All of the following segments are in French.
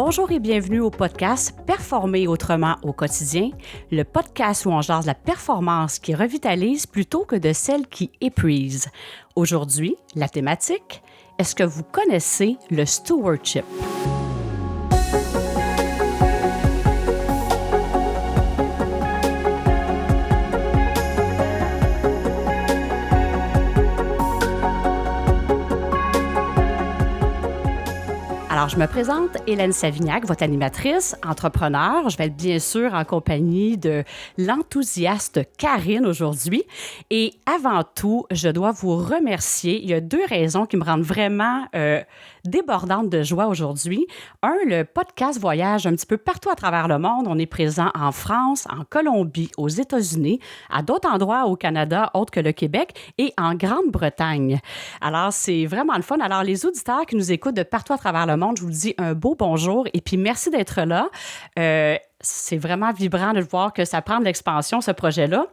Bonjour et bienvenue au podcast Performer autrement au quotidien, le podcast où on jase la performance qui revitalise plutôt que de celle qui épuise. Aujourd'hui, la thématique, est-ce que vous connaissez le stewardship? Alors, je me présente, Hélène Savignac, votre animatrice, entrepreneur. Je vais être bien sûr en compagnie de l'enthousiaste Karine aujourd'hui. Et avant tout, je dois vous remercier. Il y a deux raisons qui me rendent vraiment débordante de joie aujourd'hui. Un, le podcast voyage un petit peu partout à travers le monde. On est présent en France, en Colombie, aux États-Unis, à d'autres endroits au Canada, autres que le Québec, et en Grande-Bretagne. Alors, c'est vraiment le fun. Alors, les auditeurs qui nous écoutent de partout à travers le monde, je vous dis un beau bonjour et puis merci d'être là. C'est vraiment vibrant de voir que ça prend de l'expansion, ce projet-là.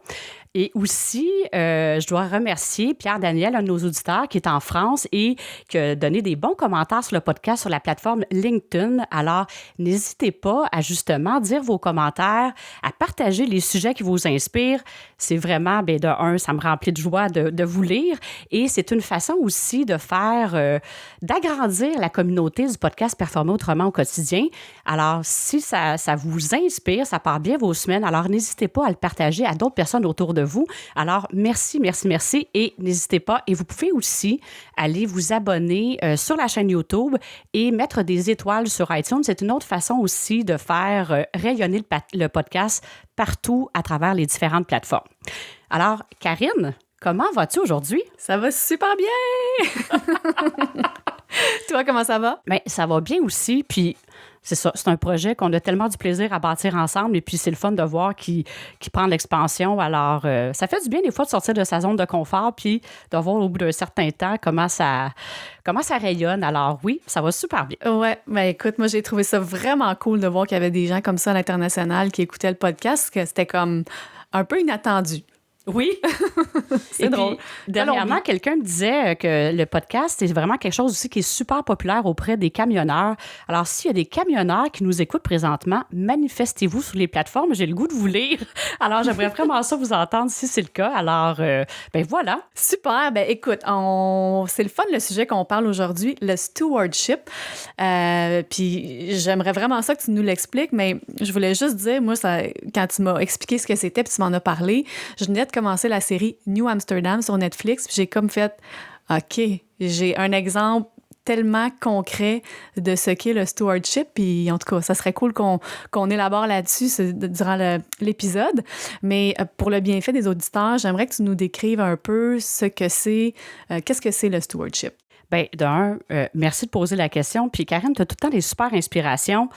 Et aussi, je dois remercier Pierre-Daniel, un de nos auditeurs qui est en France et qui a donné des bons commentaires sur le podcast sur la plateforme LinkedIn. Alors, n'hésitez pas à justement dire vos commentaires, à partager les sujets qui vous inspirent. C'est vraiment, de un, ça me remplit de joie de vous lire et c'est une façon aussi de faire, d'agrandir la communauté du podcast Performer autrement au quotidien. Alors, si ça vous inspire, ça part bien vos semaines, alors n'hésitez pas à le partager à d'autres personnes autour de vous. Alors, merci et n'hésitez pas. Et vous pouvez aussi aller vous abonner sur la chaîne YouTube et mettre des étoiles sur iTunes. C'est une autre façon aussi de faire rayonner le podcast partout à travers les différentes plateformes. Alors, Karine, comment vas-tu aujourd'hui? Ça va super bien! Toi, comment ça va? Bien, ça va bien aussi, puis c'est ça, c'est un projet qu'on a tellement du plaisir à bâtir ensemble et puis c'est le fun de voir qu'il prend de l'expansion. Alors, ça fait du bien des fois de sortir de sa zone de confort puis de voir au bout d'un certain temps comment ça rayonne. Alors oui, ça va super bien. Ouais, écoute, moi j'ai trouvé ça vraiment cool de voir qu'il y avait des gens comme ça à l'international qui écoutaient le podcast, que c'était comme un peu inattendu. Oui, c'est drôle. Dernièrement, quelqu'un me disait que le podcast, c'est vraiment quelque chose aussi qui est super populaire auprès des camionneurs. Alors, s'il y a des camionneurs qui nous écoutent présentement, manifestez-vous sur les plateformes. J'ai le goût de vous lire. Alors, j'aimerais vraiment ça vous entendre si c'est le cas. Alors, voilà. Super. Écoute, c'est le fun le sujet qu'on parle aujourd'hui, le stewardship. Puis, j'aimerais vraiment ça que tu nous l'expliques, mais je voulais juste dire, moi, quand tu m'as expliqué ce que c'était puis tu m'en as parlé, je venais de commencer la série New Amsterdam sur Netflix, puis j'ai comme fait, OK, j'ai un exemple tellement concret de ce qu'est le stewardship, puis en tout cas, ça serait cool qu'on élabore là-dessus durant l'épisode. Mais pour le bienfait des auditeurs, j'aimerais que tu nous décrives un peu ce que c'est, qu'est-ce que c'est le stewardship? Bien, merci de poser la question. Puis Karine, tu as tout le temps des super inspirations.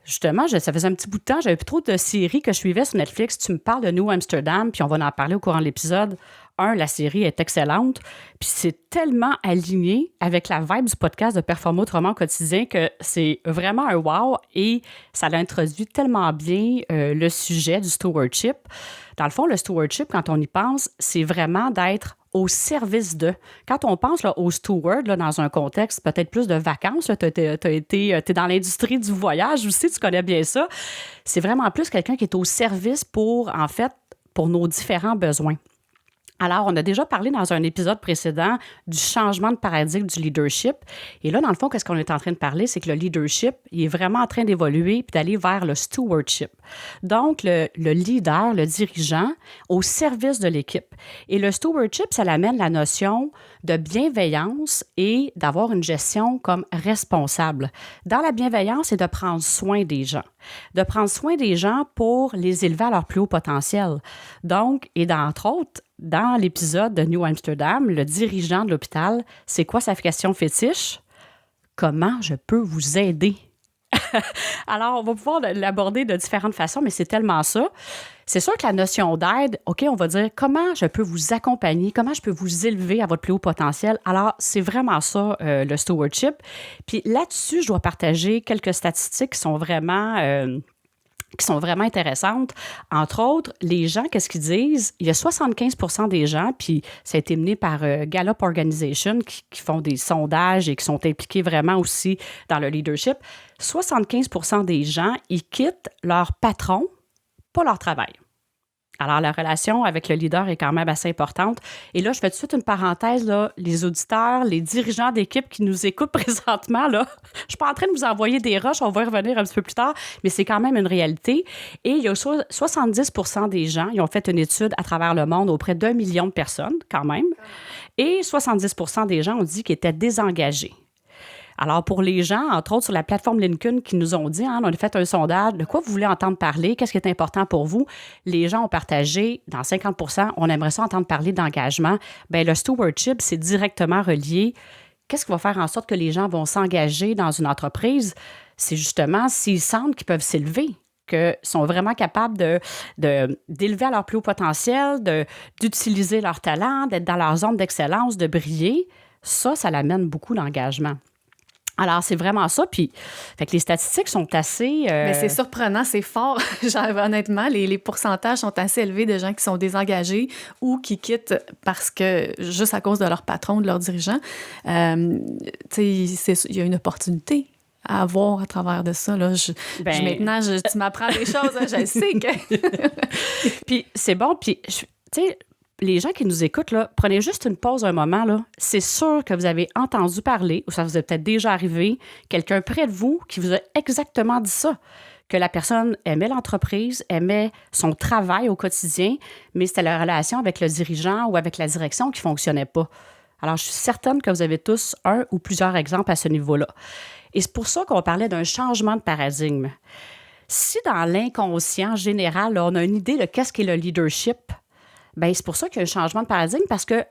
Justement, ça faisait un petit bout de temps, j'avais plus trop de séries que je suivais sur Netflix. Tu me parles de New Amsterdam, puis on va en parler au courant de l'épisode. La série est excellente, puis c'est tellement aligné avec la vibe du podcast de Performer autrement au quotidien que c'est vraiment un wow et ça l'introduit tellement bien le sujet du stewardship. Dans le fond, le stewardship, quand on y pense, c'est vraiment d'être au service de. Quand on pense au steward, dans un contexte peut-être plus de vacances, t'es dans l'industrie du voyage aussi, tu connais bien ça, c'est vraiment plus quelqu'un qui est au service pour nos différents besoins. Alors, on a déjà parlé dans un épisode précédent du changement de paradigme du leadership. Et là, dans le fond, qu'est-ce qu'on est en train de parler? C'est que le leadership, il est vraiment en train d'évoluer et d'aller vers le stewardship. Donc, le leader, le dirigeant, au service de l'équipe. Et le stewardship, ça amène la notion de bienveillance et d'avoir une gestion comme responsable. Dans la bienveillance, c'est de prendre soin des gens. De prendre soin des gens pour les élever à leur plus haut potentiel. Donc, et entre autres, dans l'épisode de New Amsterdam, le dirigeant de l'hôpital, c'est quoi sa question fétiche? Comment je peux vous aider? Alors, on va pouvoir l'aborder de différentes façons, mais c'est tellement ça. C'est sûr que la notion d'aide, OK, on va dire comment je peux vous accompagner, comment je peux vous élever à votre plus haut potentiel. Alors, c'est vraiment ça, le stewardship. Puis là-dessus, je dois partager quelques statistiques qui sont vraiment qui sont vraiment intéressantes. Entre autres, les gens, qu'est-ce qu'ils disent? Il y a 75% des gens, puis ça a été mené par Gallup Organization, qui font des sondages et qui sont impliqués vraiment aussi dans le leadership. 75% des gens, ils quittent leur patron, pas leur travail. Alors, la relation avec le leader est quand même assez importante. Et là, je fais tout de suite une parenthèse, là, les auditeurs, les dirigeants d'équipe qui nous écoutent présentement, là, je ne suis pas en train de vous envoyer des rushs, on va y revenir un petit peu plus tard, mais c'est quand même une réalité. Et il y a 70% des gens, ils ont fait une étude à travers le monde auprès d'1 million de personnes, quand même, et 70% des gens ont dit qu'ils étaient désengagés. Alors, pour les gens, entre autres sur la plateforme LinkedIn qui nous ont dit, on a fait un sondage, de quoi vous voulez entendre parler, qu'est-ce qui est important pour vous? Les gens ont partagé, dans 50%, on aimerait ça entendre parler d'engagement. Bien, le stewardship, c'est directement relié. Qu'est-ce qui va faire en sorte que les gens vont s'engager dans une entreprise? C'est justement s'ils sentent qu'ils peuvent s'élever, qu'ils sont vraiment capables d'élever à leur plus haut potentiel, d'utiliser leur talent, d'être dans leur zone d'excellence, de briller. Ça l'amène beaucoup d'engagement. Alors, c'est vraiment ça. Puis, fait que les statistiques sont assez... Mais c'est surprenant, c'est fort. Honnêtement, les pourcentages sont assez élevés de gens qui sont désengagés ou qui quittent parce que, juste à cause de leur patron, de leur dirigeant. Il y a une opportunité à avoir à travers de ça. Là. Maintenant, tu m'apprends des choses, hein, je sais que... Puis, c'est bon. Puis, tu sais... Les gens qui nous écoutent, là, prenez juste une pause un moment. Là. C'est sûr que vous avez entendu parler, ou ça vous est peut-être déjà arrivé, quelqu'un près de vous qui vous a exactement dit ça, que la personne aimait l'entreprise, aimait son travail au quotidien, mais c'était la relation avec le dirigeant ou avec la direction qui ne fonctionnait pas. Alors, je suis certaine que vous avez tous un ou plusieurs exemples à ce niveau-là. Et c'est pour ça qu'on parlait d'un changement de paradigme. Si dans l'inconscient général, là, on a une idée de qu'est-ce qu'est le leadership, bien, c'est pour ça qu'il y a un changement de paradigme parce que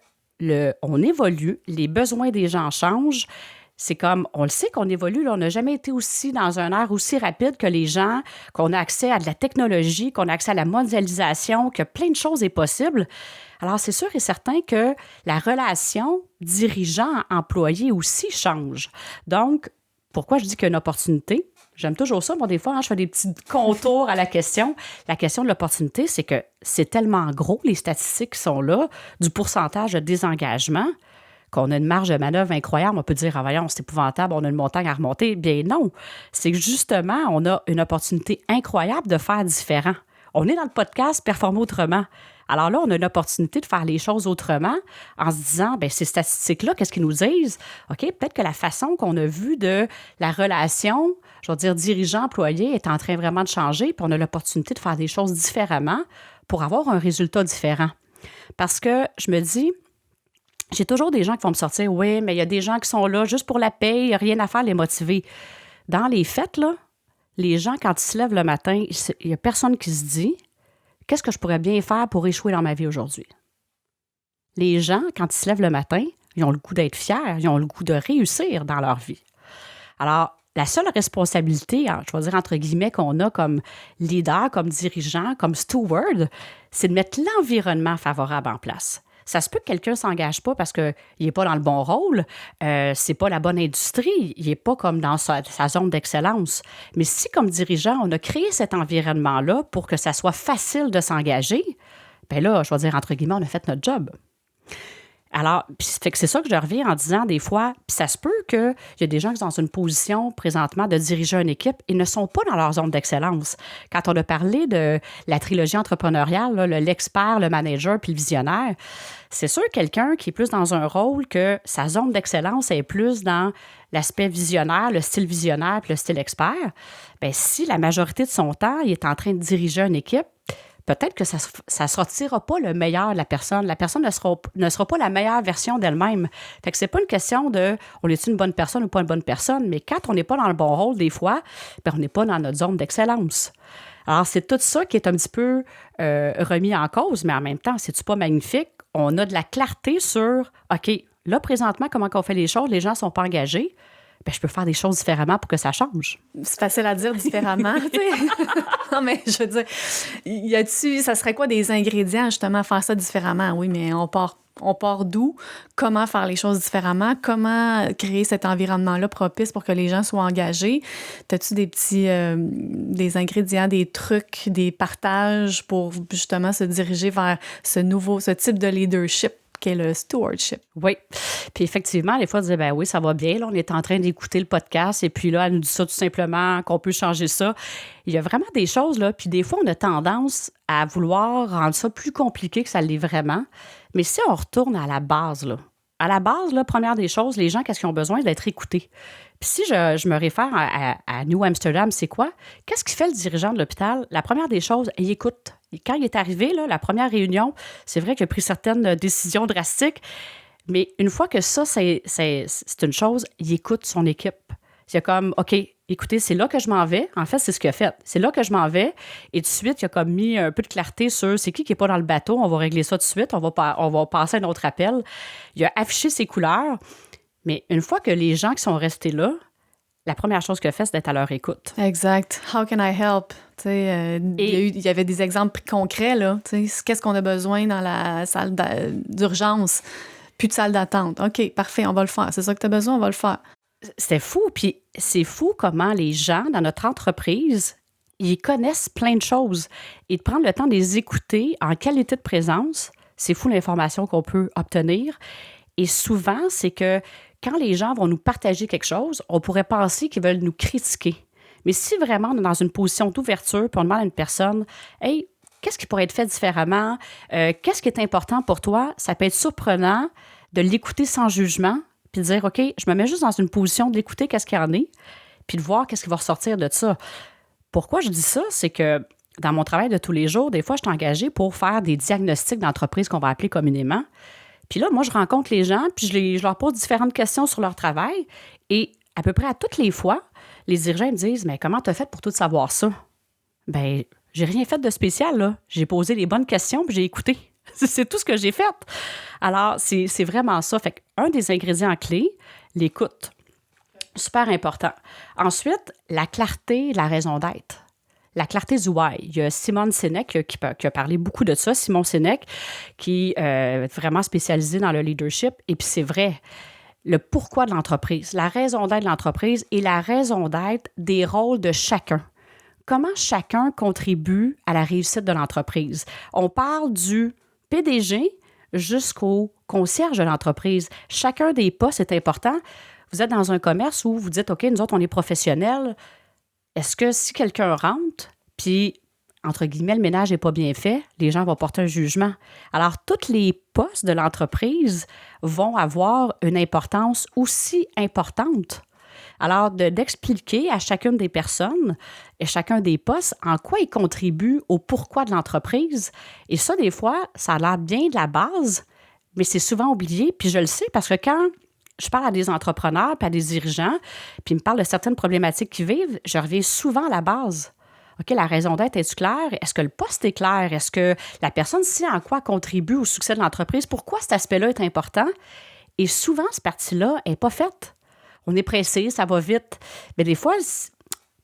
on évolue, les besoins des gens changent. C'est comme, on le sait qu'on évolue, là, on n'a jamais été aussi dans un air aussi rapide que les gens, qu'on a accès à de la technologie, qu'on a accès à la mondialisation, que plein de choses est possible. Alors, c'est sûr et certain que la relation dirigeant-employé aussi change. Donc, pourquoi je dis qu'il y a une opportunité? J'aime toujours ça. Bon, des fois, je fais des petits contours à la question. La question de l'opportunité, c'est que c'est tellement gros, les statistiques qui sont là, du pourcentage de désengagement, qu'on a une marge de manœuvre incroyable. On peut dire, voyons, c'est épouvantable, on a une montagne à remonter. Bien non, c'est que justement, on a une opportunité incroyable de faire différent. On est dans le podcast Performer autrement. Alors là, on a une opportunité de faire les choses autrement en se disant, bien, ces statistiques-là, qu'est-ce qu'ils nous disent? OK, peut-être que la façon qu'on a vue de la relation, je veux dire, dirigeant-employé est en train vraiment de changer, puis on a l'opportunité de faire des choses différemment pour avoir un résultat différent. Parce que je me dis, j'ai toujours des gens qui vont me sortir, oui, mais il y a des gens qui sont là juste pour la paye, il n'y a rien à faire, les motiver. Dans les faits, là, les gens, quand ils se lèvent le matin, il n'y a personne qui se dit, qu'est-ce que je pourrais bien faire pour échouer dans ma vie aujourd'hui? Les gens, quand ils se lèvent le matin, ils ont le goût d'être fiers, ils ont le goût de réussir dans leur vie. Alors, la seule responsabilité, je vais dire entre guillemets, qu'on a comme leader, comme dirigeant, comme steward, c'est de mettre l'environnement favorable en place. Ça se peut que quelqu'un ne s'engage pas parce qu'il n'est pas dans le bon rôle, c'est pas la bonne industrie, il n'est pas comme dans sa zone d'excellence. Mais si, comme dirigeant, on a créé cet environnement-là pour que ça soit facile de s'engager, bien là, je vais dire entre guillemets, on a fait notre job. Alors, fait que c'est ça que je reviens en disant des fois, puis ça se peut qu'il y a des gens qui sont dans une position présentement de diriger une équipe et ne sont pas dans leur zone d'excellence. Quand on a parlé de la trilogie entrepreneuriale, là, l'expert, le manager puis le visionnaire, c'est sûr quelqu'un qui est plus dans un rôle que sa zone d'excellence est plus dans l'aspect visionnaire, le style visionnaire puis le style expert, bien si la majorité de son temps, il est en train de diriger une équipe, peut-être que ça ne sortira pas le meilleur de la personne. La personne ne sera pas la meilleure version d'elle-même. Fait que c'est pas une question de on est une bonne personne ou pas une bonne personne, mais quand on n'est pas dans le bon rôle des fois, bien, on n'est pas dans notre zone d'excellence. Alors, c'est tout ça qui est un petit peu remis en cause, mais en même temps, c'est-tu pas magnifique? On a de la clarté sur, OK, là, présentement, comment on fait les choses? Les gens ne sont pas engagés. Bien, je peux faire des choses différemment pour que ça change. C'est facile à dire différemment, tu sais. Non, mais je veux dire, ça serait quoi des ingrédients, justement, à faire ça différemment? Oui, mais on part on part d'où, comment faire les choses différemment, comment créer cet environnement-là propice pour que les gens soient engagés. T'as-tu des petits des ingrédients, des trucs, des partages pour justement se diriger vers ce type de leadership qu'est le stewardship? Oui. Puis effectivement, des fois, on disait, ben oui, ça va bien. Là, on est en train d'écouter le podcast et puis là, elle nous dit ça tout simplement, qu'on peut changer ça. Il y a vraiment des choses, là. Puis des fois, on a tendance à vouloir rendre ça plus compliqué que ça l'est vraiment. Mais si on retourne à la base, là, première des choses, les gens, qu'est-ce qu'ils ont besoin? D'être écoutés. Puis si je me réfère à New Amsterdam, c'est quoi? Qu'est-ce qui fait le dirigeant de l'hôpital? La première des choses, il écoute. Et quand il est arrivé, là, la première réunion, c'est vrai qu'il a pris certaines décisions drastiques, mais une fois que ça, c'est une chose, il écoute son équipe. Il y a comme, OK, écoutez, c'est là que je m'en vais. En fait, c'est ce qu'il a fait. C'est là que je m'en vais. Et tout de suite, il a comme mis un peu de clarté sur c'est qui n'est pas dans le bateau. On va régler ça tout de suite. On va passer à un autre appel. Il a affiché ses couleurs. Mais une fois que les gens qui sont restés là, la première chose qu'il a fait, c'est d'être à leur écoute. Exact. How can I help? Il y avait des exemples concrets, là. Qu'est-ce qu'on a besoin dans la salle d'urgence? Plus de salle d'attente. OK, parfait, on va le faire. C'est ça que tu as besoin, on va le faire. C'était fou. Puis c'est fou comment les gens dans notre entreprise, ils connaissent plein de choses. Et de prendre le temps de les écouter en qualité de présence, c'est fou l'information qu'on peut obtenir. Et souvent, c'est que quand les gens vont nous partager quelque chose, on pourrait penser qu'ils veulent nous critiquer. Mais si vraiment on est dans une position d'ouverture, puis on demande à une personne, « Hey, qu'est-ce qui pourrait être fait différemment? Qu'est-ce qui est important pour toi? » Ça peut être surprenant de l'écouter sans jugement, puis de dire, « OK, je me mets juste dans une position d'écouter qu'est-ce qu'il y en est, puis de voir qu'est-ce qui va ressortir de ça. » Pourquoi je dis ça? C'est que dans mon travail de tous les jours, des fois, je suis engagée pour faire des diagnostics d'entreprise qu'on va appeler communément. Puis là, moi, je rencontre les gens, puis je leur pose différentes questions sur leur travail. Et à peu près à toutes les fois, les dirigeants me disent, « Mais comment tu as fait pour tout savoir ça? » Bien, j'ai rien fait de spécial, là. J'ai posé les bonnes questions, puis j'ai écouté. C'est tout ce que j'ai fait. Alors, c'est vraiment ça. Fait qu'un des ingrédients clés, l'écoute. Super important. Ensuite, la clarté, la raison d'être. La clarté du why. Il y a Simon Sinek qui a parlé beaucoup de ça, Simon Sinek, qui est vraiment spécialisé dans le leadership. Et puis c'est vrai, le pourquoi de l'entreprise, la raison d'être de l'entreprise et la raison d'être des rôles de chacun. Comment chacun contribue à la réussite de l'entreprise. On parle du PDG jusqu'au concierge de l'entreprise. Chacun des postes est important. Vous êtes dans un commerce où vous dites, OK, nous autres, on est professionnels. Est-ce que si quelqu'un rentre, puis, entre guillemets, le ménage n'est pas bien fait, les gens vont porter un jugement. Alors, tous les postes de l'entreprise vont avoir une importance aussi importante. Alors, d'expliquer à chacune des personnes et chacun des postes en quoi ils contribuent au pourquoi de l'entreprise. Et ça, des fois, ça a l'air bien de la base, mais c'est souvent oublié. Puis je le sais parce que quand je parle à des entrepreneurs puis à des dirigeants, puis ils me parlent de certaines problématiques qu'ils vivent, je reviens souvent à la base. OK, la raison d'être, est-tu claire? Est-ce que le poste est clair? Est-ce que la personne sait en quoi contribue au succès de l'entreprise? Pourquoi cet aspect-là est important? Et souvent, cette partie-là n'est pas faite. On est pressé, ça va vite. Mais des fois,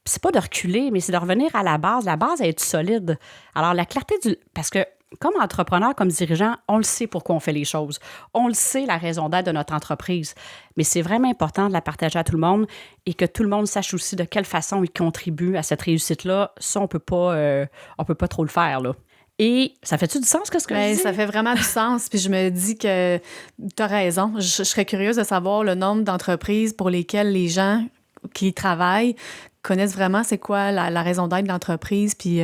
c'est pas de reculer, mais c'est de revenir à la base. La base, elle est solide. Alors, la clarté parce que comme entrepreneur, comme dirigeant, on le sait pourquoi on fait les choses. On le sait, la raison d'être de notre entreprise. Mais c'est vraiment important de la partager à tout le monde et que tout le monde sache aussi de quelle façon il contribue à cette réussite-là. Ça, on peut pas trop le faire, là. Et ça fait-tu du sens, ce que je dis? Ça fait vraiment du sens. Puis je me dis que tu as raison. Je serais curieuse de savoir le nombre d'entreprises pour lesquelles les gens qui y travaillent connaissent vraiment c'est quoi la raison d'être de l'entreprise. Puis,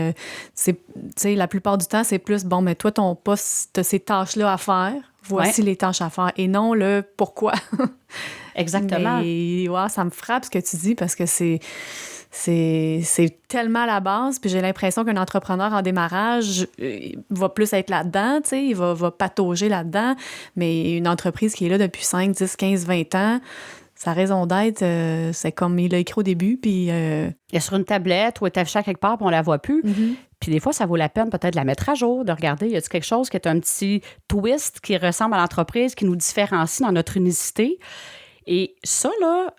la plupart du temps, c'est plus, bon, mais toi, ton poste, tu as ces tâches-là à faire. Voici les tâches à faire. Et non le pourquoi. Exactement. Mais ouais, ça me frappe ce que tu dis parce que c'est tellement la base. Puis j'ai l'impression qu'un entrepreneur en démarrage va plus être là-dedans, tu sais, il va patauger là-dedans. Mais une entreprise qui est là depuis 5, 10, 15, 20 ans, sa raison d'être, c'est comme il l'a écrit au début. Puis, il est sur une tablette ou est affiché quelque part puis on la voit plus. Mm-hmm. Puis des fois, ça vaut la peine peut-être de la mettre à jour, de regarder, y a-t-il quelque chose qui est un petit twist qui ressemble à l'entreprise, qui nous différencie dans notre unicité. Et ça, là,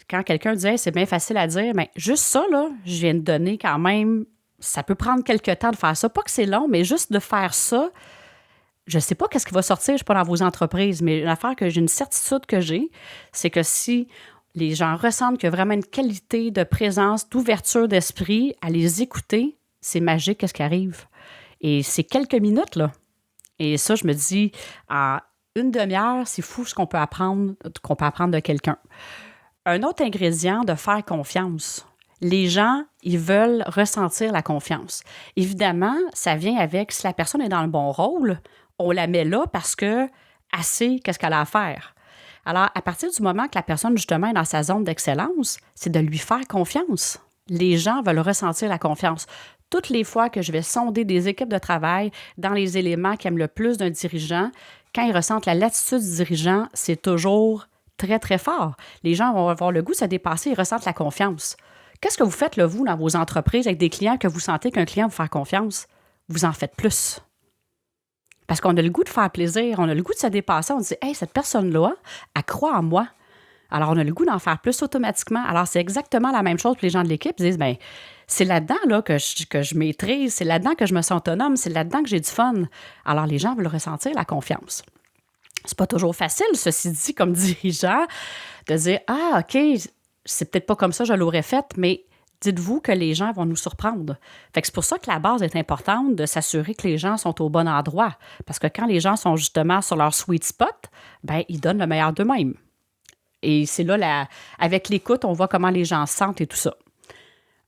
quand quelqu'un dit hey, « c'est bien facile à dire », mais juste ça, là, je viens de donner quand même, ça peut prendre quelques temps de faire ça. Pas que c'est long, mais juste de faire ça, je ne sais pas qu'est-ce qui va sortir, je ne suis pas dans vos entreprises, mais l'affaire que j'ai une certitude que j'ai, c'est que si les gens ressentent qu'il y a vraiment une qualité de présence, d'ouverture d'esprit, à les écouter, c'est magique qu'est-ce qui arrive. Et c'est quelques minutes, là. Et ça, je me dis, en une demi-heure, c'est fou ce qu'on peut apprendre de quelqu'un. Un autre ingrédient de faire confiance. Les gens, ils veulent ressentir la confiance. Évidemment, ça vient avec, si la personne est dans le bon rôle, on la met là parce qu'elle sait qu'est-ce qu'elle a à faire. Alors, à partir du moment que la personne, justement, est dans sa zone d'excellence, c'est de lui faire confiance. Les gens veulent ressentir la confiance. Toutes les fois que je vais sonder des équipes de travail dans les éléments qui aiment le plus d'un dirigeant, quand ils ressentent la latitude du dirigeant, c'est toujours très, très fort. Les gens vont avoir le goût de se dépasser, ils ressentent la confiance. Qu'est-ce que vous faites, là, vous, dans vos entreprises, avec des clients que vous sentez qu'un client vous fait confiance? Vous en faites plus. Parce qu'on a le goût de faire plaisir, on a le goût de se dépasser. On dit, hey, cette personne-là, elle croit en moi. Alors, on a le goût d'en faire plus automatiquement. Alors, c'est exactement la même chose pour les gens de l'équipe. Ils disent, bien, c'est là-dedans là, que je maîtrise, c'est là-dedans que je me sens autonome, c'est là-dedans que j'ai du fun. Alors, les gens veulent ressentir la confiance. C'est pas toujours facile, ceci dit, comme dirigeant, de dire, ah, OK, c'est peut-être pas comme ça, je l'aurais fait, mais dites-vous que les gens vont nous surprendre. Fait que c'est pour ça que la base est importante de s'assurer que les gens sont au bon endroit. Parce que quand les gens sont justement sur leur sweet spot, bien, ils donnent le meilleur d'eux-mêmes. Et c'est là, avec l'écoute, on voit comment les gens se sentent et tout ça.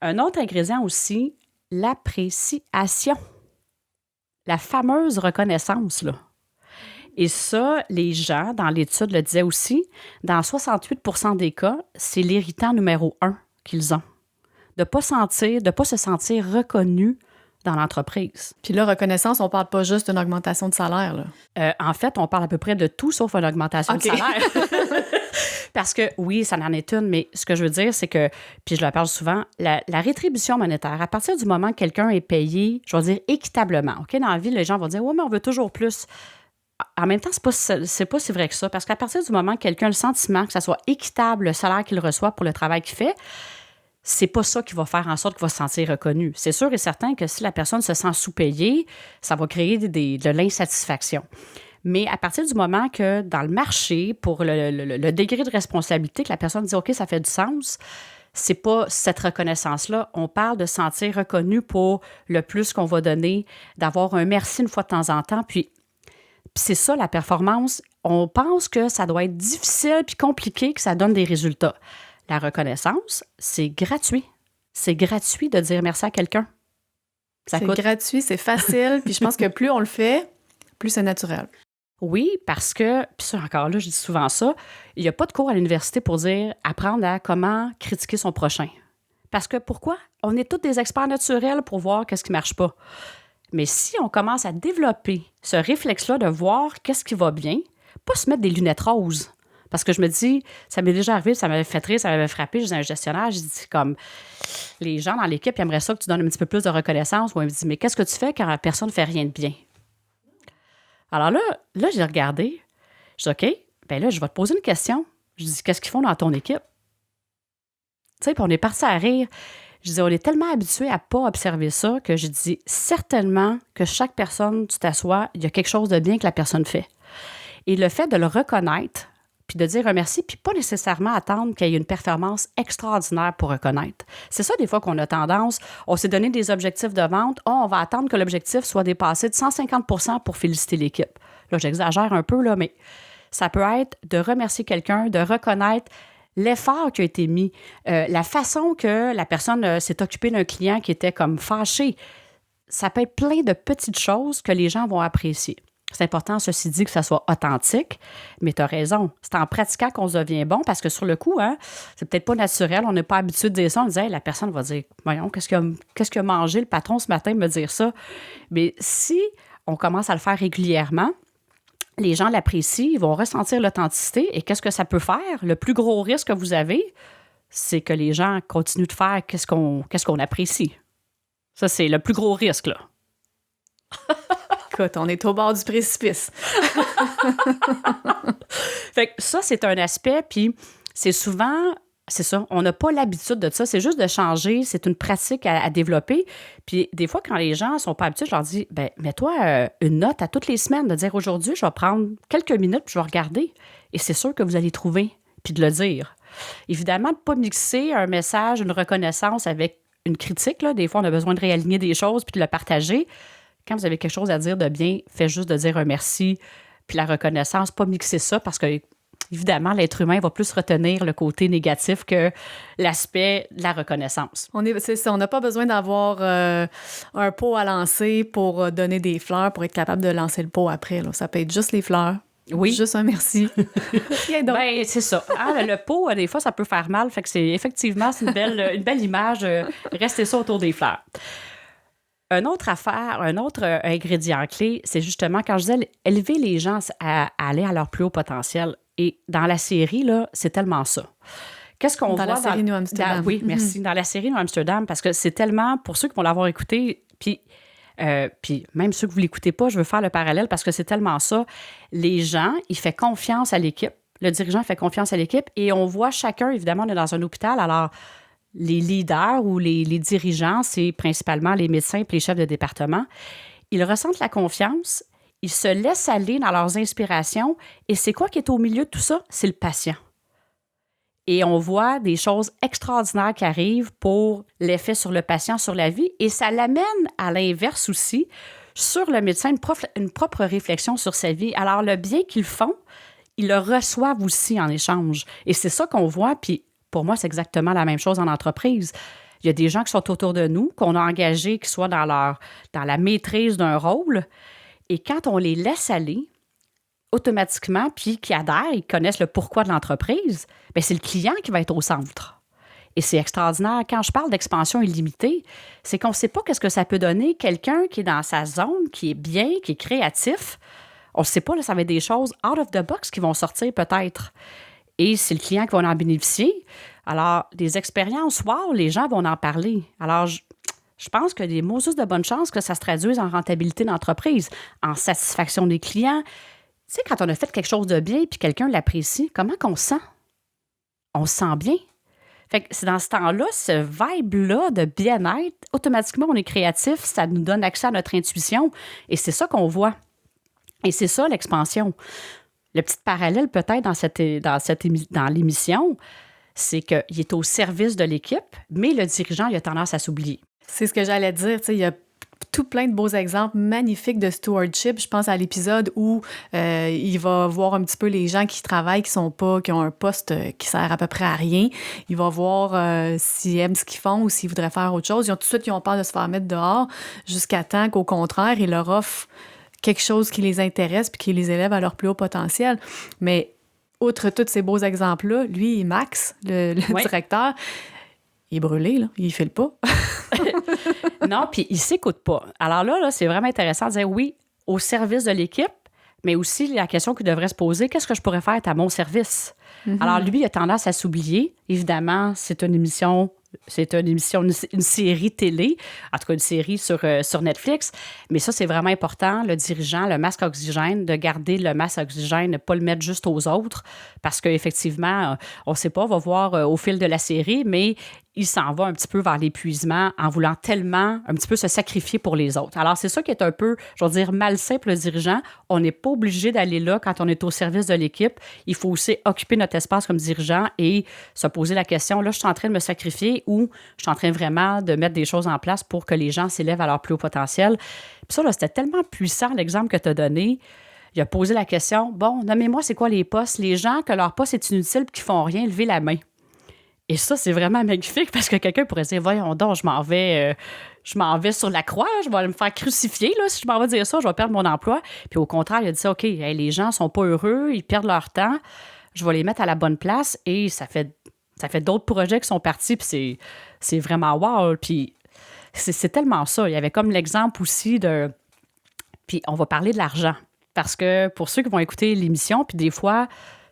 Un autre ingrédient aussi, l'appréciation. La fameuse reconnaissance, là. Et ça, les gens, dans l'étude, le disaient aussi, dans 68% des cas, c'est l'irritant numéro 1 qu'ils ont. De ne pas se sentir reconnu dans l'entreprise. Puis là, reconnaissance, on parle pas juste d'une augmentation de salaire, là. En fait, on parle à peu près de tout sauf une augmentation de salaire. Parce que, oui, ça en est une, mais ce que je veux dire, c'est que, puis je le parle souvent, la rétribution monétaire, à partir du moment que quelqu'un est payé, je vais dire équitablement, OK? Dans la vie, les gens vont dire, oui, mais on veut toujours plus. En même temps, c'est pas si vrai que ça, parce qu'à partir du moment que quelqu'un a le sentiment que ça soit équitable le salaire qu'il reçoit pour le travail qu'il fait, c'est pas ça qui va faire en sorte qu'il va se sentir reconnu. C'est sûr et certain que si la personne se sent sous-payée, ça va créer de l'insatisfaction. Mais à partir du moment que dans le marché, pour le degré de responsabilité, que la personne dit « OK, ça fait du sens », c'est pas cette reconnaissance-là. On parle de se sentir reconnu pour le plus qu'on va donner, d'avoir un merci une fois de temps en temps. Puis c'est ça, la performance. On pense que ça doit être difficile puis compliqué que ça donne des résultats. La reconnaissance, c'est gratuit. C'est gratuit de dire merci à quelqu'un. C'est gratuit, c'est facile. Puis je pense que plus on le fait, plus c'est naturel. Oui, parce que, puis ça encore là, je dis souvent ça, il n'y a pas de cours à l'université pour dire apprendre à comment critiquer son prochain. Parce que pourquoi? On est tous des experts naturels pour voir qu'est-ce qui ne marche pas. Mais si on commence à développer ce réflexe-là de voir qu'est-ce qui va bien, pas se mettre des lunettes roses. Parce que je me dis, ça m'est déjà arrivé, ça m'avait fait rire, ça m'avait frappé. Je disais à un gestionnaire, je dis comme, les gens dans l'équipe ils aimeraient ça que tu donnes un petit peu plus de reconnaissance. Ou il me dit, mais qu'est-ce que tu fais quand la personne ne fait rien de bien? Alors là, j'ai regardé. Je dis, OK, bien là, je vais te poser une question. Je dis, qu'est-ce qu'ils font dans ton équipe? Tu sais, puis on est parti à rire. Je dis, on est tellement habitué à ne pas observer ça que je dis, certainement que chaque personne, tu t'assois, il y a quelque chose de bien que la personne fait. Et le fait de le reconnaître, puis de dire un merci, puis pas nécessairement attendre qu'il y ait une performance extraordinaire pour reconnaître. C'est ça, des fois, qu'on a tendance, on s'est donné des objectifs de vente, on va attendre que l'objectif soit dépassé de 150% pour féliciter l'équipe. Là, j'exagère un peu, là, mais ça peut être de remercier quelqu'un, de reconnaître l'effort qui a été mis, la façon que la personne s'est occupée d'un client qui était comme fâché. Ça peut être plein de petites choses que les gens vont apprécier. C'est important, ceci dit, que ça soit authentique, mais tu as raison. C'est en pratiquant qu'on se devient bon parce que sur le coup, hein, c'est peut-être pas naturel, on n'est pas habitué de dire ça. On disait, hey, la personne va dire, voyons, qu'est-ce qu'il a mangé le patron ce matin, me dire ça. Mais si on commence à le faire régulièrement, les gens l'apprécient, ils vont ressentir l'authenticité. Et qu'est-ce que ça peut faire? Le plus gros risque que vous avez, c'est que les gens continuent de faire qu'est-ce qu'on apprécie. Ça, c'est le plus gros risque, là. Écoute, on est au bord du précipice. Fait que ça, c'est un aspect, puis c'est souvent c'est ça. On n'a pas l'habitude de ça. C'est juste de changer. C'est une pratique à développer. Puis des fois, quand les gens ne sont pas habitués, je leur dis, ben mets-toi une note à toutes les semaines de dire aujourd'hui, je vais prendre quelques minutes puis je vais regarder. Et c'est sûr que vous allez trouver, puis de le dire. Évidemment, de ne pas mixer un message, une reconnaissance avec une critique. Là. Des fois, on a besoin de réaligner des choses puis de le partager. Quand vous avez quelque chose à dire de bien, faites juste de dire un merci puis la reconnaissance, pas mixer ça parce que évidemment, l'être humain va plus retenir le côté négatif que l'aspect de la reconnaissance. C'est ça, on n'a pas besoin d'avoir un pot à lancer pour donner des fleurs pour être capable de lancer le pot après. Là. Ça peut être juste les fleurs. Oui. Juste un merci. Rien d'autre. Ben, c'est ça. Ah, le pot, des fois, ça peut faire mal. Fait que effectivement, c'est une belle image. Restez ça autour des fleurs. Une autre affaire, un autre ingrédient clé, c'est justement quand je disais élever les gens à aller à leur plus haut potentiel. Et dans la série, là, c'est tellement ça. Qu'est-ce qu'on voit dans la série New Amsterdam? Oui, merci. Dans la série New Amsterdam, parce que c'est tellement, pour ceux qui vont l'avoir écouté, puis même ceux que vous ne l'écoutez pas, je veux faire le parallèle parce que c'est tellement ça. Les gens, ils font confiance à l'équipe. Le dirigeant fait confiance à l'équipe et on voit chacun, évidemment, on est dans un hôpital, alors les leaders ou les dirigeants, c'est principalement les médecins et les chefs de département. Ils ressentent la confiance, ils se laissent aller dans leurs inspirations et c'est quoi qui est au milieu de tout ça? C'est le patient. Et on voit des choses extraordinaires qui arrivent pour l'effet sur le patient, sur la vie. Et ça l'amène à l'inverse aussi, sur le médecin, une propre réflexion sur sa vie. Alors, le bien qu'ils font, ils le reçoivent aussi en échange. Et c'est ça qu'on voit. Puis, pour moi, c'est exactement la même chose en entreprise. Il y a des gens qui sont autour de nous, qu'on a engagés, qui soient dans la maîtrise d'un rôle. Et quand on les laisse aller, automatiquement, puis qui adhèrent, ils connaissent le pourquoi de l'entreprise, bien, c'est le client qui va être au centre. Et c'est extraordinaire. Quand je parle d'expansion illimitée, c'est qu'on ne sait pas qu'est-ce que ça peut donner. Quelqu'un qui est dans sa zone, qui est bien, qui est créatif, on ne sait pas, là, ça va être des choses out of the box qui vont sortir peut-être. Et c'est le client qui va en bénéficier. Alors, des expériences, wow, les gens vont en parler. Alors, je pense que des mots juste de bonne chance que ça se traduise en rentabilité d'entreprise, en satisfaction des clients. Tu sais, quand on a fait quelque chose de bien puis quelqu'un l'apprécie, comment qu'on se sent? On se sent bien. Fait que c'est dans ce temps-là, ce vibe-là de bien-être, automatiquement, on est créatif, ça nous donne accès à notre intuition et c'est ça qu'on voit. Et c'est ça, l'expansion. Le petit parallèle peut-être dans l'émission, c'est qu'il est au service de l'équipe, mais le dirigeant, il a tendance à s'oublier. C'est ce que j'allais dire. Tu sais, il y a tout plein de beaux exemples magnifiques de stewardship. Je pense à l'épisode où il va voir un petit peu les gens qui travaillent, qui ont un poste qui sert à peu près à rien. Il va voir s'ils aiment ce qu'ils font ou s'ils voudraient faire autre chose. Tout de suite, ils ont peur de se faire mettre dehors jusqu'à temps qu'au contraire, il leur offre quelque chose qui les intéresse puis qui les élève à leur plus haut potentiel. Mais outre tous ces beaux exemples-là, lui, Max, le directeur, il est brûlé, là. Il file pas. Non, puis il s'écoute pas. Alors là, c'est vraiment intéressant de dire oui, au service de l'équipe, mais aussi la question qu'il devrait se poser, qu'est-ce que je pourrais faire à mon service? Mm-hmm. Alors lui, il a tendance à s'oublier. Évidemment, c'est une série télé, en tout cas une série sur Netflix, mais ça, c'est vraiment important, le dirigeant, le masque oxygène, de garder le masque oxygène, ne pas le mettre juste aux autres, parce qu'effectivement, on ne sait pas, on va voir au fil de la série, mais il s'en va un petit peu vers l'épuisement en voulant tellement un petit peu se sacrifier pour les autres. Alors, c'est ça qui est un peu, je veux dire, malsain pour le dirigeant. On n'est pas obligé d'aller là quand on est au service de l'équipe. Il faut aussi occuper notre espace comme dirigeant et se poser la question, là, je suis en train de me sacrifier ou je suis en train vraiment de mettre des choses en place pour que les gens s'élèvent à leur plus haut potentiel. Puis ça, là, c'était tellement puissant, l'exemple que tu as donné. Il a posé la question, bon, nommez-moi, c'est quoi les postes? Les gens que leur poste est inutile et qui font rien, levez la main. Et ça, c'est vraiment magnifique parce que quelqu'un pourrait dire, voyons donc, je m'en vais sur la croix, je vais me faire crucifier, là, si je m'en vais dire ça, je vais perdre mon emploi. Puis au contraire, il a dit ça, OK, les gens sont pas heureux, ils perdent leur temps, je vais les mettre à la bonne place et ça fait d'autres projets qui sont partis, puis c'est vraiment wow. Puis c'est tellement ça. Il y avait comme l'exemple aussi de... Puis on va parler de l'argent parce que pour ceux qui vont écouter l'émission, puis des fois,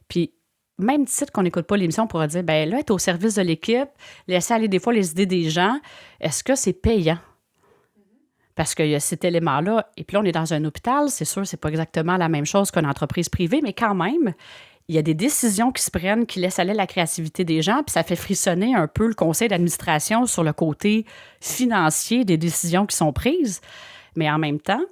puis même titre qu'on n'écoute pas l'émission, on pourrait dire, bien là, être au service de l'équipe, laisser aller des fois les idées des gens, est-ce que c'est payant? Parce qu'il y a cet élément-là. Et puis là, on est dans un hôpital, c'est sûr, c'est pas exactement la même chose qu'une entreprise privée, mais quand même, il y a des décisions qui se prennent, qui laissent aller la créativité des gens, puis ça fait frissonner un peu le conseil d'administration sur le côté financier des décisions qui sont prises. Mais en même temps,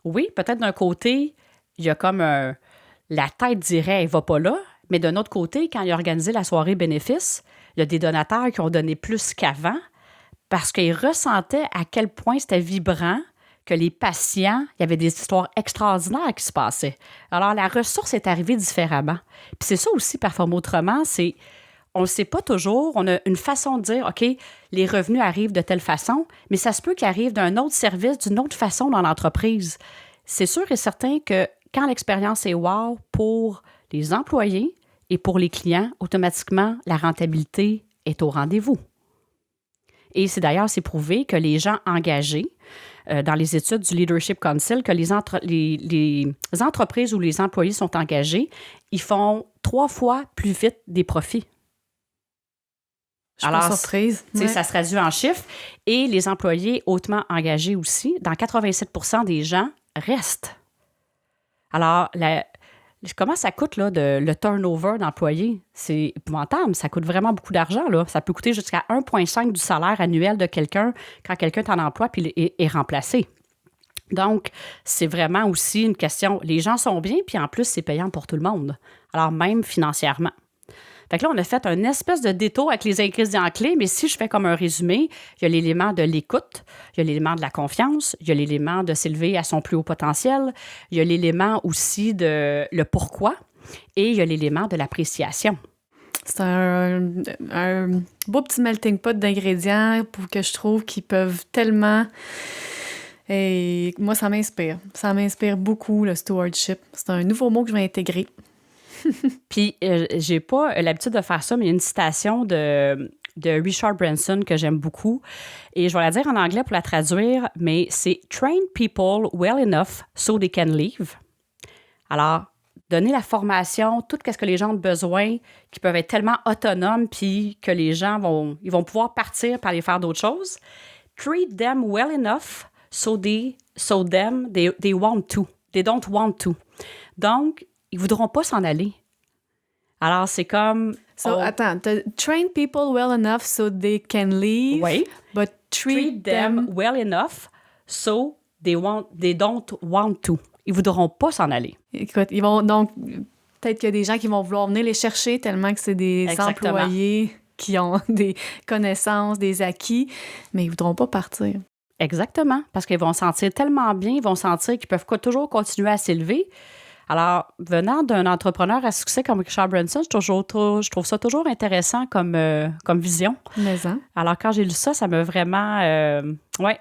oui, peut-être d'un côté, il y a comme la tête dirait, elle va pas là, mais d'un autre côté, quand il a organisé la soirée bénéfice, il y a des donateurs qui ont donné plus qu'avant parce qu'ils ressentaient à quel point c'était vibrant, que les patients, il y avait des histoires extraordinaires qui se passaient. Alors, la ressource est arrivée différemment. Puis c'est ça aussi, Performer autrement, c'est, on ne le sait pas toujours, on a une façon de dire, OK, les revenus arrivent de telle façon, mais ça se peut qu'ils arrivent d'un autre service, d'une autre façon dans l'entreprise. C'est sûr et certain que quand l'expérience est wow pour les employés et pour les clients, automatiquement, la rentabilité est au rendez-vous. Et c'est d'ailleurs, c'est prouvé que les gens engagés dans les études du Leadership Council, que les entreprises où les employés sont engagés, ils font 3 fois plus vite des profits. Je suis pas surprise. Ouais. Ça se traduit en chiffres. Et les employés hautement engagés aussi, dans 87 % des gens, restent. Alors, comment ça coûte là, le turnover d'employés? C'est épouvantable. Ça coûte vraiment beaucoup d'argent. Là. Ça peut coûter jusqu'à 1,5 du salaire annuel de quelqu'un quand quelqu'un est en emploi puis est remplacé. Donc, c'est vraiment aussi une question. Les gens sont bien, puis en plus, c'est payant pour tout le monde. Alors, même financièrement. Fait que là, on a fait un espèce de détour avec les ingrédients clés, mais si je fais comme un résumé, il y a l'élément de l'écoute, il y a l'élément de la confiance, il y a l'élément de s'élever à son plus haut potentiel, il y a l'élément aussi de le pourquoi et il y a l'élément de l'appréciation. C'est un beau petit melting pot d'ingrédients que je trouve qui peuvent tellement... Et moi, ça m'inspire. Ça m'inspire beaucoup, le stewardship. C'est un nouveau mot que je vais intégrer. Puis, j'ai pas l'habitude de faire ça, mais il y a une citation de Richard Branson que j'aime beaucoup. Et je vais la dire en anglais pour la traduire, mais c'est « Train people well enough so they can leave ». Alors, donner la formation, tout ce que les gens ont besoin, qui peuvent être tellement autonomes, puis que les gens vont pouvoir partir pour aller faire d'autres choses. « Treat them well enough so they want to. They don't want to ». Donc, ils ne voudront pas s'en aller. Alors, c'est comme... Attends, train people well enough so they can leave, oui. But treat them well enough so they don't want to. Ils ne voudront pas s'en aller. Écoute, ils vont donc... Peut-être qu'il y a des gens qui vont vouloir venir les chercher tellement que c'est des Exactement. Employés qui ont des connaissances, des acquis, mais ils ne voudront pas partir. Exactement, parce qu'ils vont se sentir tellement bien, ils vont sentir qu'ils peuvent toujours continuer à s'élever. Alors, venant d'un entrepreneur à succès comme Richard Branson, je trouve ça toujours intéressant comme vision. Mais hein? Alors, quand j'ai lu ça, ça m'a vraiment...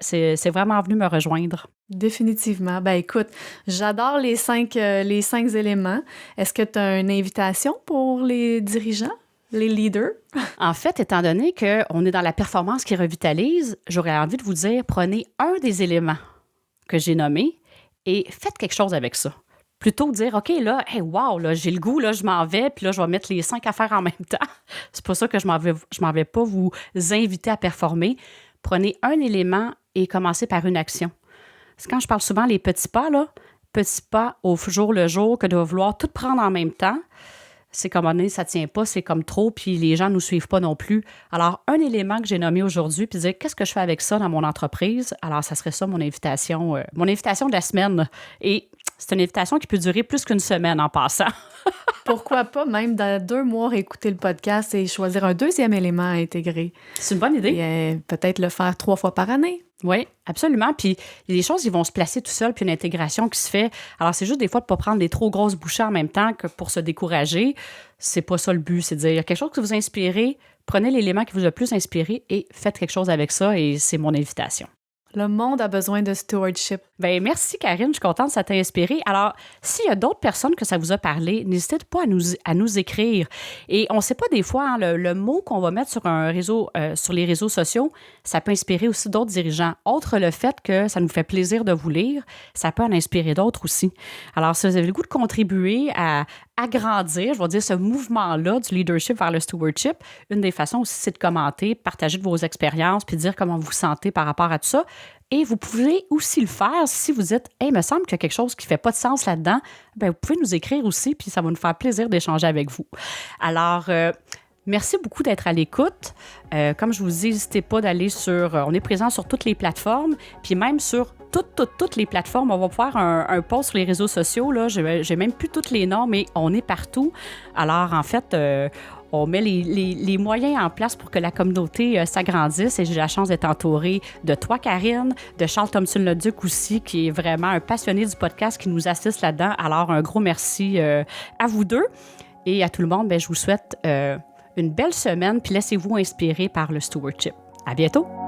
c'est vraiment venu me rejoindre. Définitivement. Ben écoute, j'adore les 5 éléments. Est-ce que tu as une invitation pour les dirigeants, les leaders? En fait, étant donné qu'on est dans la performance qui revitalise, j'aurais envie de vous dire, prenez un des éléments que j'ai nommés et faites quelque chose avec ça. Plutôt que de dire, OK, là, hey, wow, là, j'ai le goût, là, je m'en vais, puis là, je vais mettre les 5 affaires en même temps. C'est pour ça que je m'en vais pas vous inviter à performer. Prenez un élément et commencez par une action. C'est quand je parle souvent les petits pas, là, petits pas au jour le jour, que de vouloir tout prendre en même temps. C'est comme on est, ça tient pas, c'est comme trop, puis les gens ne nous suivent pas non plus. Alors, un élément que j'ai nommé aujourd'hui, puis dire, qu'est-ce que je fais avec ça dans mon entreprise? Alors, ça serait ça mon invitation de la semaine. Et c'est une invitation qui peut durer plus qu'une semaine en passant. Pourquoi pas même dans 2 mois écouter le podcast et choisir un 2e élément à intégrer? C'est une bonne idée. Et peut-être le faire 3 fois par année. Oui, absolument. Puis il y a des choses qui vont se placer tout seul, puis une intégration qui se fait. Alors, c'est juste des fois de ne pas prendre des trop grosses bouchées en même temps que pour se décourager. C'est pas ça le but. C'est de dire, il y a quelque chose qui vous inspire, prenez l'élément qui vous a le plus inspiré et faites quelque chose avec ça. Et c'est mon invitation. Le monde a besoin de stewardship. Bien, merci Karine, je suis contente que ça t'a inspiré. Alors, s'il y a d'autres personnes que ça vous a parlé, n'hésitez pas à nous écrire. Et on ne sait pas des fois, hein, le mot qu'on va mettre sur un réseau, sur les réseaux sociaux, ça peut inspirer aussi d'autres dirigeants. Outre le fait que ça nous fait plaisir de vous lire, ça peut en inspirer d'autres aussi. Alors, si vous avez le goût de contribuer à agrandir, je vais dire, ce mouvement-là du leadership vers le stewardship, une des façons aussi, c'est de commenter, partager de vos expériences, puis dire comment vous vous sentez par rapport à tout ça. Et vous pouvez aussi le faire si vous dites « Hey, il me semble qu'il y a quelque chose qui ne fait pas de sens là-dedans. » Vous pouvez nous écrire aussi, puis ça va nous faire plaisir d'échanger avec vous. Alors, merci beaucoup d'être à l'écoute. Comme je vous dis, n'hésitez pas d'aller sur... on est présent sur toutes les plateformes, puis même sur toutes les plateformes. On va faire un post sur les réseaux sociaux. Là. J'ai même plus tous les noms, mais on est partout. Alors, en fait... on met les moyens en place pour que la communauté s'agrandisse et j'ai la chance d'être entourée de toi, Karine, de Charles Thompson-Leduc aussi, qui est vraiment un passionné du podcast qui nous assiste là-dedans. Alors, un gros merci à vous deux et à tout le monde. Je vous souhaite une belle semaine puis laissez-vous inspirer par le stewardship. À bientôt!